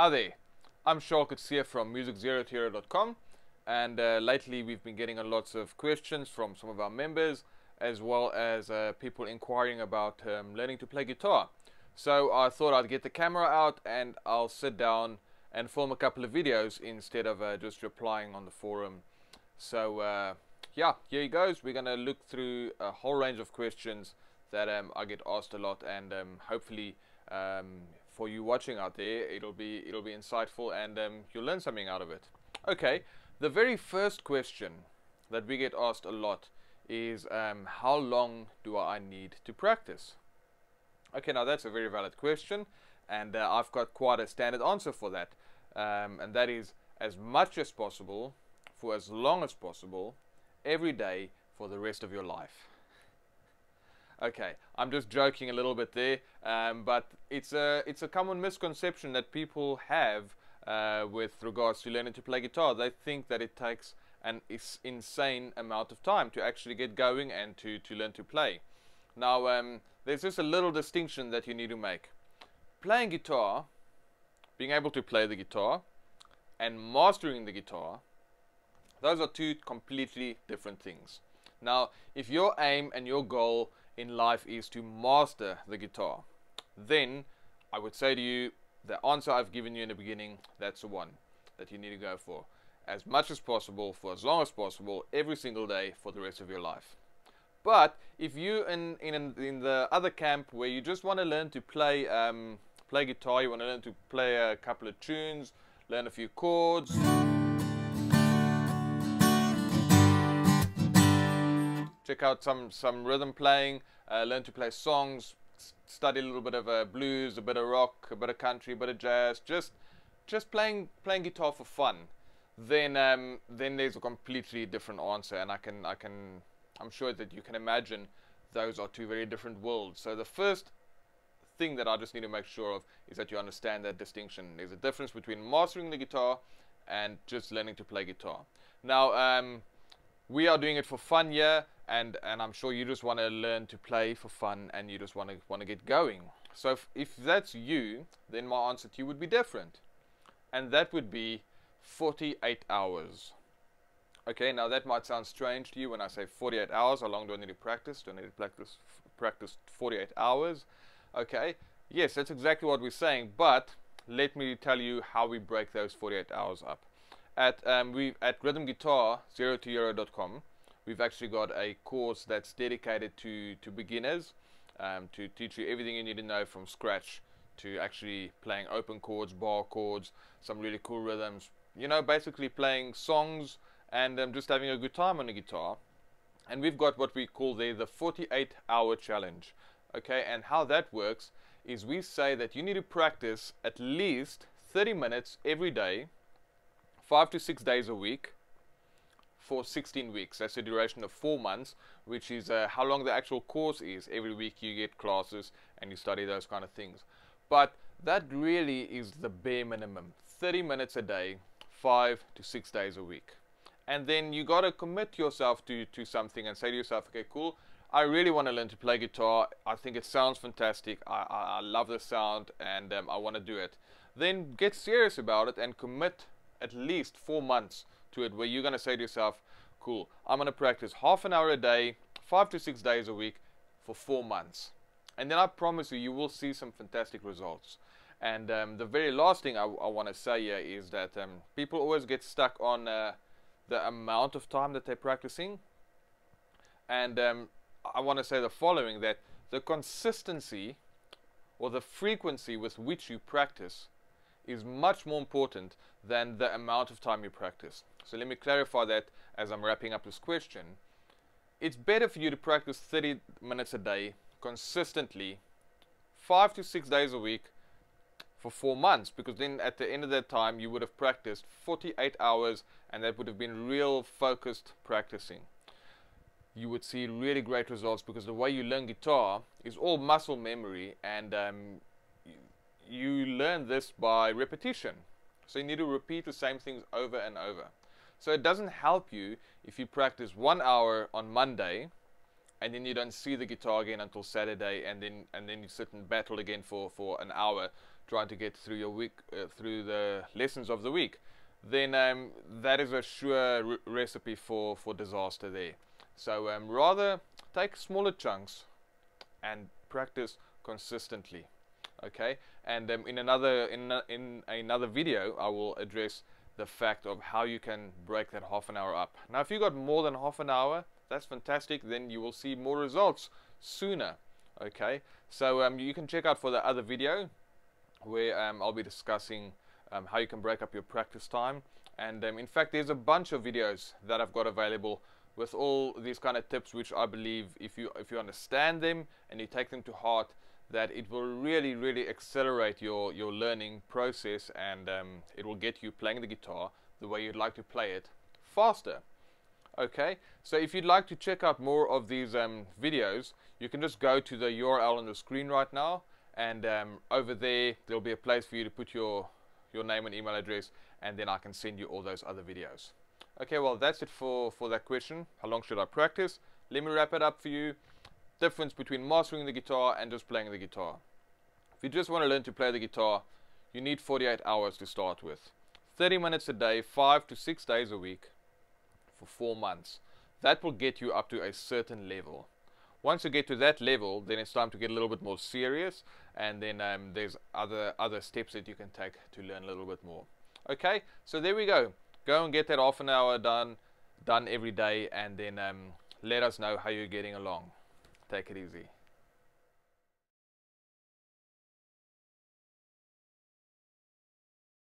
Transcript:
Hi there, I'm Sharkets here from music0to-hero.com, and lately we've been getting lots of questions from some of our members as well as people inquiring about learning to play guitar. So I thought I'd get the camera out and I'll sit down and film a couple of videos instead of just replying on the forum. So yeah, here he goes. We're going to look through a whole range of questions that I get asked a lot, and hopefully for you watching out there, it'll be insightful, and you'll learn something out of it. Okay, the very first question that we get asked a lot is how long do I need to practice? Okay, now that's a very valid question, and I've got quite a standard answer for that, and that is as much as possible, for as long as possible, every day for the rest of your life. Okay, I'm just joking a little bit there, but it's a common misconception that people have with regards to learning to play guitar. They think that it takes an insane amount of time to actually get going and to learn to play. Now, there's just a little distinction that you need to make. Playing guitar, being able to play the guitar, and mastering the guitar, those are two completely different things. Now, if your aim and your goal in life is to master the guitar, then I would say to you, the answer I've given you in the beginning, that's the one that you need to go for. As much as possible, for as long as possible, every single day for the rest of your life. But if you in the other camp where you just want to learn to play play guitar, you want to learn to play a couple of tunes, learn a few chords, check out some rhythm playing, learn to play songs, study a little bit of blues, a bit of rock, a bit of country, a bit of jazz, just playing guitar for fun, then there's a completely different answer, and I'm sure that you can imagine those are two very different worlds. So the first thing that I just need to make sure of is that you understand that distinction. There's a difference between mastering the guitar and just learning to play guitar. Now, we are doing it for fun here, and I'm sure you just want to learn to play for fun, and you just want to get going. So if that's you, then my answer to you would be different, and that would be 48 hours. Okay, now that might sound strange to you when I say 48 hours. How long do I need to practice? Do I need to practice 48 hours? Okay, yes, that's exactly what we're saying, but let me tell you how we break those 48 hours up. At rhythmguitar0to-hero.com, we've actually got a course that's dedicated to beginners, to teach you everything you need to know from scratch to actually playing open chords, bar chords, some really cool rhythms, you know, basically playing songs and just having a good time on the guitar. And we've got what we call there the 48-hour challenge. Okay, and how that works is we say that you need to practice at least 30 minutes every day, 5 to 6 days a week, for 16 weeks. That's the duration of 4 months, which is how long the actual course is. Every week you get classes and you study those kind of things. But that really is the bare minimum. 30 minutes a day, 5 to 6 days a week. And then you got to commit yourself to something and say to yourself, okay, cool, I really want to learn to play guitar. I think it sounds fantastic. I love the sound, and I want to do it. Then get serious about it and commit at least 4 months to it, where you're going to say to yourself, cool, I'm going to practice half an hour a day, 5 to 6 days a week for 4 months. And then I promise you, you will see some fantastic results. And the very last thing I want to say here is that people always get stuck on the amount of time that they're practicing. And I want to say the following, that the consistency or the frequency with which you practice is much more important than the amount of time you practice. So let me clarify that as I'm wrapping up this question. It's better for you to practice 30 minutes a day consistently, 5 to 6 days a week for 4 months, because then at the end of that time you would have practiced 48 hours, and that would have been real focused practicing. You would see really great results, because the way you learn guitar is all muscle memory, and you learn this by repetition. So you need to repeat the same things over and over. So it doesn't help you if you practice 1 hour on Monday and then you don't see the guitar again until Saturday, and then you sit and battle again for an hour trying to get through your week, through the lessons of the week, then that is a sure recipe for disaster there. So rather take smaller chunks and practice consistently. Okay, and in another video, I will address the fact of how you can break that half an hour up. Now, if you got more than half an hour, that's fantastic. Then you will see more results sooner. Okay, so you can check out for the other video where I'll be discussing how you can break up your practice time. And in fact, there's a bunch of videos that I've got available with all these kind of tips, which I believe if you understand them and you take them to heart, that it will really accelerate your learning process, and it will get you playing the guitar the way you'd like to play it faster. Okay, so if you'd like to check out more of these videos, you can just go to the URL on the screen right now, and over there there'll be a place for you to put your name and email address, and then I can send you all those other videos. Okay, well, that's it for that question. How long should I practice? Let me wrap it up for you. Difference between mastering the guitar and just playing the guitar. If you just want to learn to play the guitar, you need 48 hours to start with. 30 minutes a day, 5 to 6 days a week for 4 months. That will get you up to a certain level. Once you get to that level, then it's time to get a little bit more serious, and then there's other steps that you can take to learn a little bit more. Okay, so there we go. Go and get that half an hour done every day, and then let us know how you're getting along. Take it easy.